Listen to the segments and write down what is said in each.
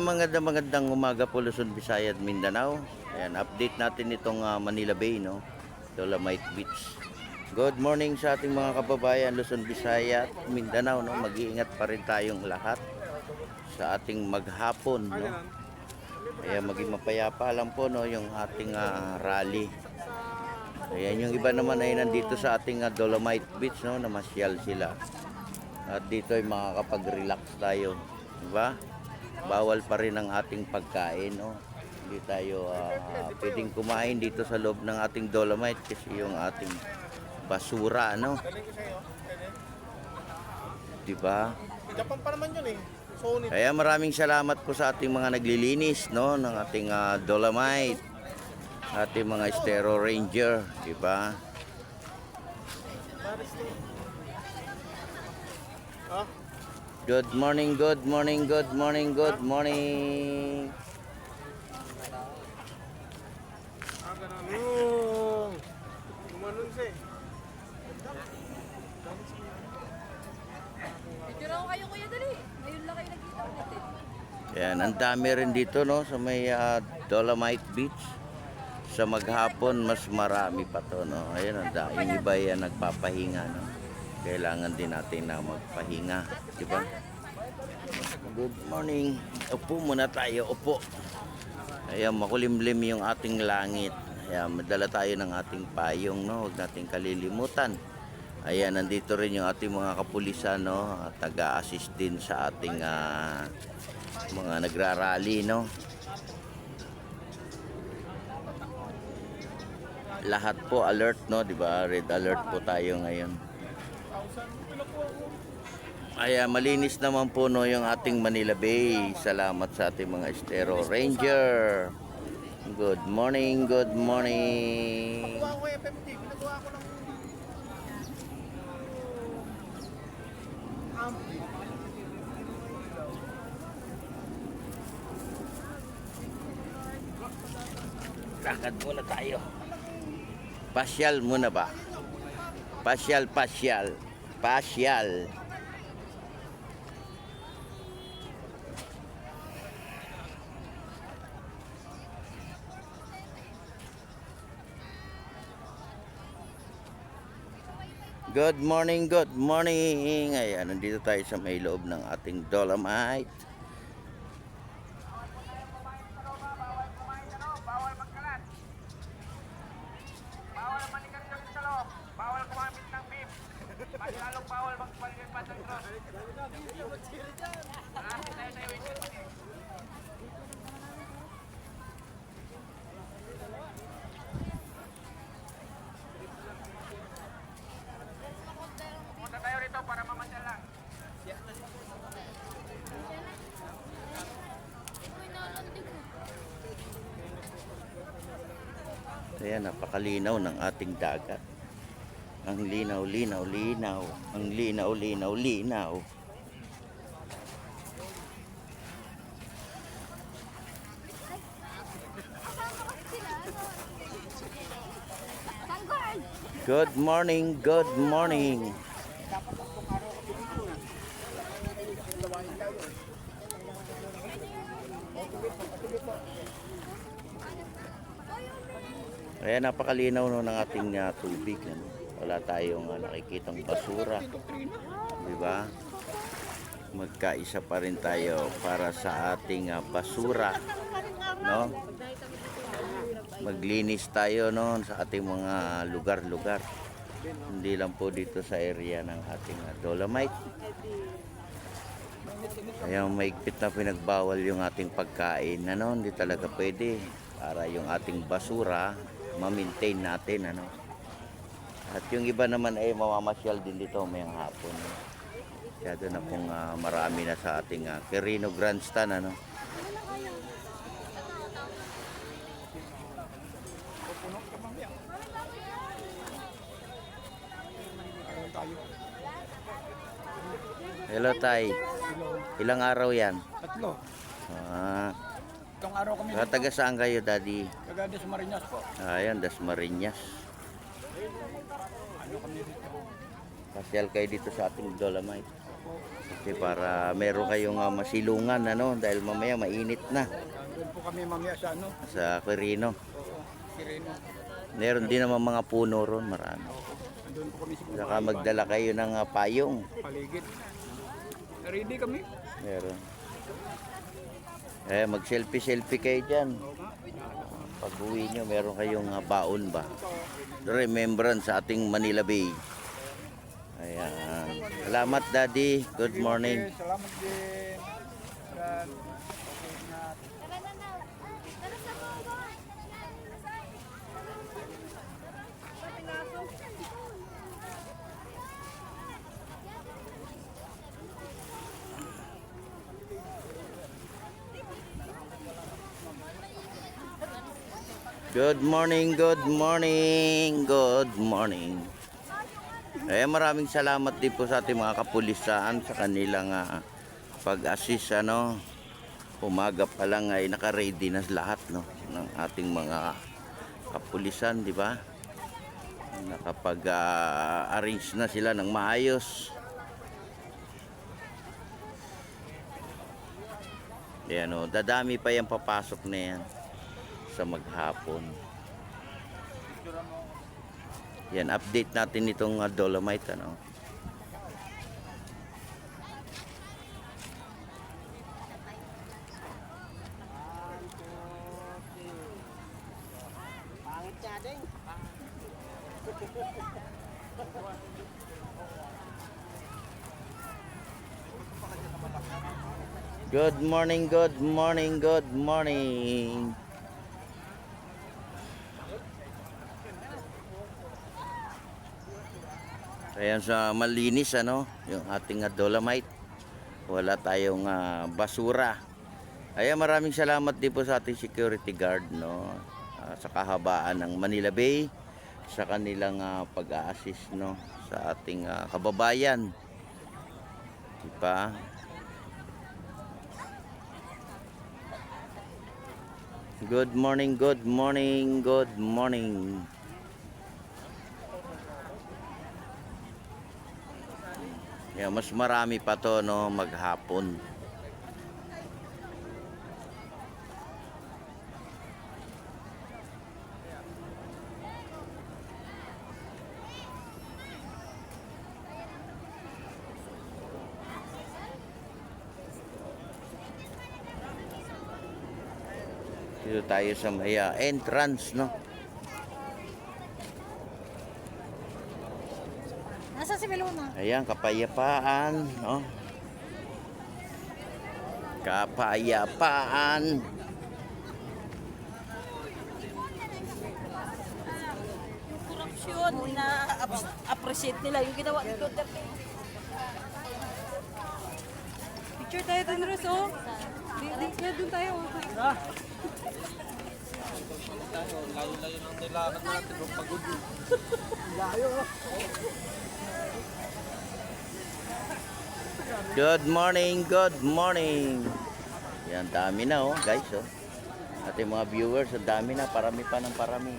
magandang umaga po Luzon, Visayas, Mindanao. Ayan, update natin itong Manila Bay, no? Dolomite Beach. Good morning sa ating mga kababayan Luzon, Visayas, Mindanao, no? Mag-iingat pa rin tayong lahat sa ating maghapon, no? Kaya maging mapayapa lang po, no, yung ating rally. Ayan, yung iba naman ay nandito sa ating Dolomite Beach, no? Namasyal sila. At dito ay makakapag-relax tayo, diba? Bawal pa rin ang ating pagkain, no? Hindi tayo pwedeng kumain dito sa loob ng ating Dolomite kasi yung ating basura, no? Diba? Japan pa naman yun eh. Kaya maraming salamat po sa ating mga naglilinis, no, ng ating Dolomite, ating mga Estero Ranger, diba? Good morning, good morning, good morning, good morning. Gumanon siya eh. Picture ako kayo kuya dali. Ngayon lang kayo nagkita ulit eh. Yan, ang dami rin dito, no, sa may Dolomite Beach. Sa maghapon mas marami pa to, no. Ayun, yung iba yan nagpapahinga, no. Kailangan din natin na magpahinga, di ba? Good morning. Upo muna tayo, upo. Ayan, makulimlim yung ating langit. Ayan, madala tayo ng ating payong, no. Huwag nating kalilimutan. Ayan, nandito rin yung ating mga kapulisan, no. Taga-assist din sa ating mga nagrarally, no. Lahat po alert, no, di ba? Red alert po tayo ngayon. Ayan, malinis naman po, no, yung ating Manila Bay. Salamat sa ating mga Estero Ranger. Good morning, good morning. Pinagawa ko FMT, pinagawa ko ng ampli. Lakad muna tayo. Pasyal muna ba? Pasyal, pasyal. Pasyal. Good morning, good morning. Ayan, nandito tayo sa may loob ng ating Dolomite. Bawal magkalat. Bawal manikan kami sa loob. Bawal kumamit ng beef. Mas lalong bawal magpalipat pa ng cross. Marami tayo na yung Pumunta tayo rito para mamasyal lang. Ayan, napakalinaw ng ating dagat. Ang linaw, linaw, linaw. Ang linaw, linaw, linaw. Good morning, good morning. Ayan, napakalinaw, no, ng ating tubig, ano? Wala tayong nakikitang basura, di ba? Magkaisa pa rin tayo para sa ating basura, no? Maglinis tayo, no, sa ating mga lugar-lugar. Hindi lang po dito sa area ng ating Dolomite. Kaya maigpit na pinagbawal yung ating pagkain, ano? Hindi talaga pwede para yung ating basura ma-maintain natin, ano. At yung iba naman ay mamamasyal din dito mayang hapon, no? Kaya doon na pong marami na sa ating Quirino Grandstand, ano. Hello, Tay. Ilang araw yan? Tatlo. Itong araw kami. Taga saan kayo, Daddy? Taga Dasmariñas po. Ayan, Dasmariñas. Ano kami dito? Pasyal kayo dito sa ating Dolomite. Kasi para meron kayong masilungan ano dahil mamaya mainit na Doon po kami mamaya sa ano, sa Quirino. oo, Sireno. Meron din naman mga puno ron, marami. Doon po kami siguro Saka magdala kayo ng payong. paligid. Ready kami. Meron. Mag-selfie-selfie kayo dyan. Oo nga. Pag uwi nyo, meron kayong baon ba? Remembrance sa ating Manila Bay. Ayan. Salamat, Daddy. Good morning. Okay, salamat din. Yan. Okay na. Tara na na. Tara sa baba. Sa pinasok. Good morning, good morning, good morning. Maraming salamat din po sa ating mga kapulisan sa kanilang pag-assist ano. Umaga pa lang ay naka-ready na lahat no ng ating mga kapulisan, di ba? Nakapag-arrange na sila ng maayos. Yan o, dadami pa yung papasok na yan sa maghapon. Yan, update natin itong Dolomite ano. Good morning, good morning, good morning. Ayan sa malinis ano, yung ating Dolomite. Wala tayong basura. Ayan, maraming salamat din po sa ating security guard no, sa kahabaan ng Manila Bay sa kanilang pag-a-assist no sa ating kababayan. Diba? Good morning, good morning, good morning. Yeah, mas marami pa to no maghapon. Dito tayo sa may entrance no. Nasa si Melona? Ayan, kapayapaan, no? Kapayapaan. Yung korupsyon, na-appreciate nila yung ginawa ni Duterte. Picture tayo dun, Ros, oh. Kaya dun tayo, oh. Layo-layo ng kailangan natin. Pagod. Good morning, good morning. Yan, dami na oh, guys oh. Ating mga viewers, ang dami na, parami pa ng parami.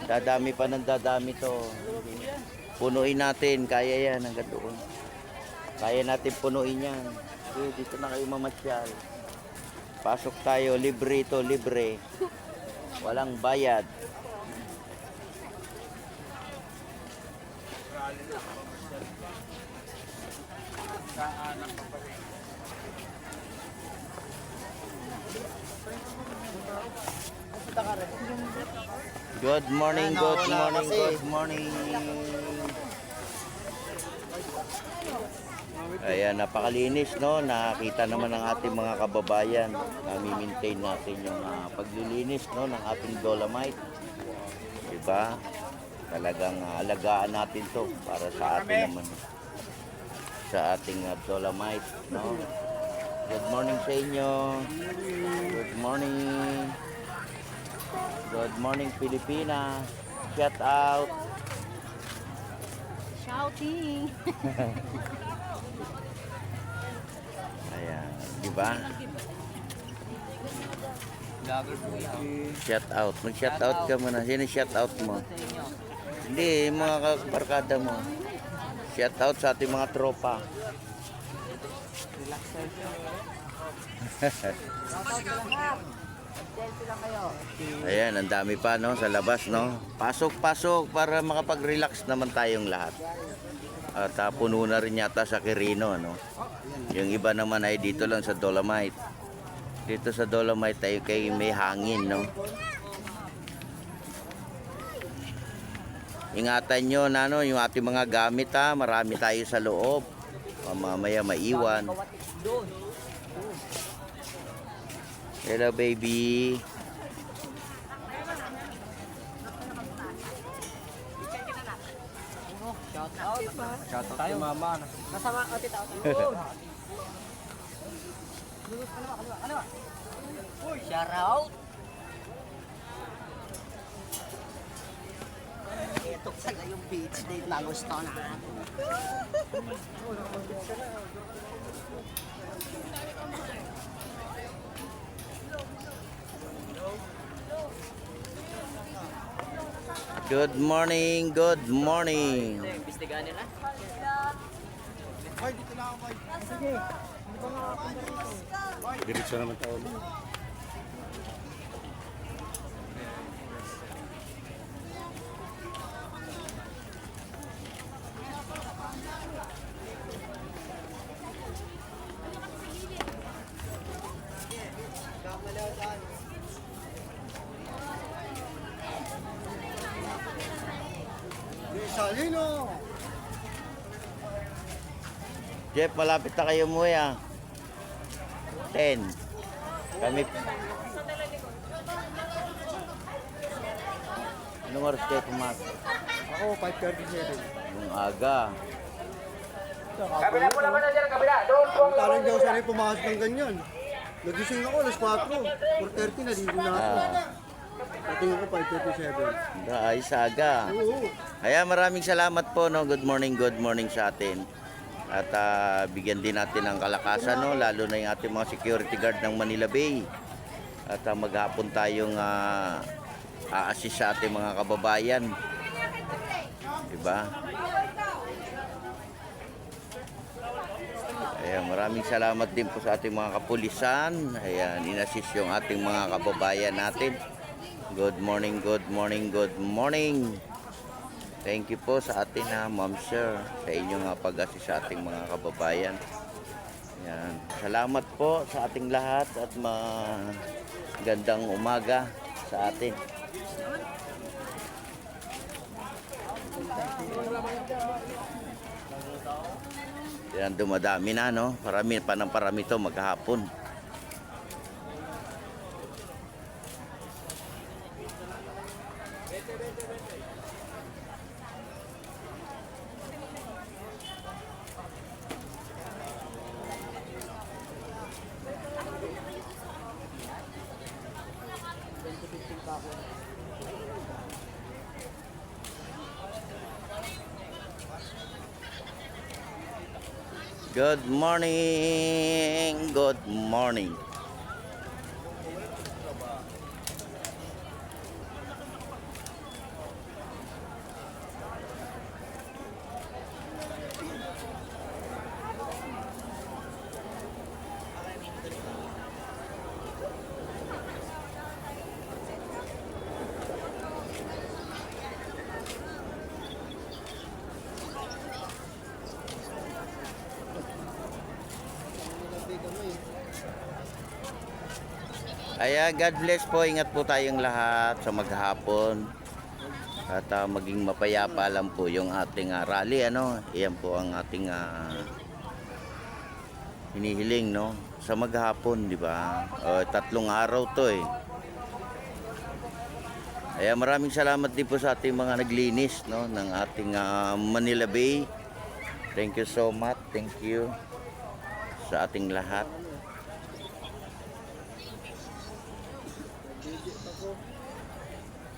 Dadami pa ng dadami to. Punuin natin, kaya yan hanggang doon. Kaya natin punuin yan. Dito na kayo mamasyal. Pasok tayo, libre ito, libre. Walang bayad. Good morning, good morning, good morning. Ayan, napakalinis no. Nakita naman ng ating mga kababayan. Nami-maintain natin yung paglilinis no ng ating Dolomite. Diba? Talagang alagaan natin to para sa atin naman. Sa ating Dolomite no. Good morning sa inyo. Good morning. Good morning Pilipinas. Shout out. Shouting. Ayan, di ba? Shout out. Mag-shout out ka muna. Sino shout out mo? Hindi, mga kabarkada mo. Shout out sa ating mga tropa. Ayan, ang dami pa no sa labas no. Pasok para makapag-relax naman tayong lahat. At puno na rin yata sa Quirino no. Yung iba naman ay dito lang sa Dolomite. Dito sa Dolomite tayo kay may hangin no. Ingatan nyo na no, yung ating mga gamit ha, marami tayo sa loob. Mamaya maiwan. Hello baby. Shout out kay mama. Shout out. Ito sa yung beach date na gusto na. Good morning, good morning. Hoy, dito na ako, Hoy. Sige. Diretso naman tayo. Salino! Jeff, malapit na kayo umuwi ah. 10. Kami. Anong oras kayo pumasok? Ako, 5:37. Yung aga. Kabila po naman na dyan, kabila. Doon po ang Talang daw sanay pumasok ng ganyan. Nagising ako, alas 4. 4:30 na, dito na ako. Patingin ko, 5:37. Ayos aga. Oo. Kaya maraming salamat po no. Good morning sa atin. At bigyan din natin ng kalakasan no, lalo na yung ating mga security guard ng Manila Bay. At maghapon tayong a-assist sa ating mga kababayan. Diba? Ayan, maraming salamat din po sa ating mga kapulisan. Ayan, in-assist yung ating mga kababayan natin. Good morning, good morning, good morning. Thank you po sa atin Ma'am Sir, sa inyong pag-assist sa ating mga kababayan. Yan. Salamat po sa ating lahat at magandang umaga sa atin. Yan, dumadami na no. Parami pa ng parami to maghapon. Good morning. Good morning. Kaya God bless po, ingat po tayong lahat sa maghapon. At maging mapayapa lang po yung ating rally ano. Iyan po ang ating hinihiling no sa maghapon, di ba? 3 araw to eh. Kaya maraming salamat din po sa ating mga naglinis no ng ating Manila Bay. Thank you so much. Thank you sa ating lahat.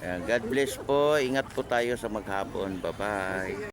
Ayan, God bless po. Ingat po tayo sa maghapon. Bye-bye.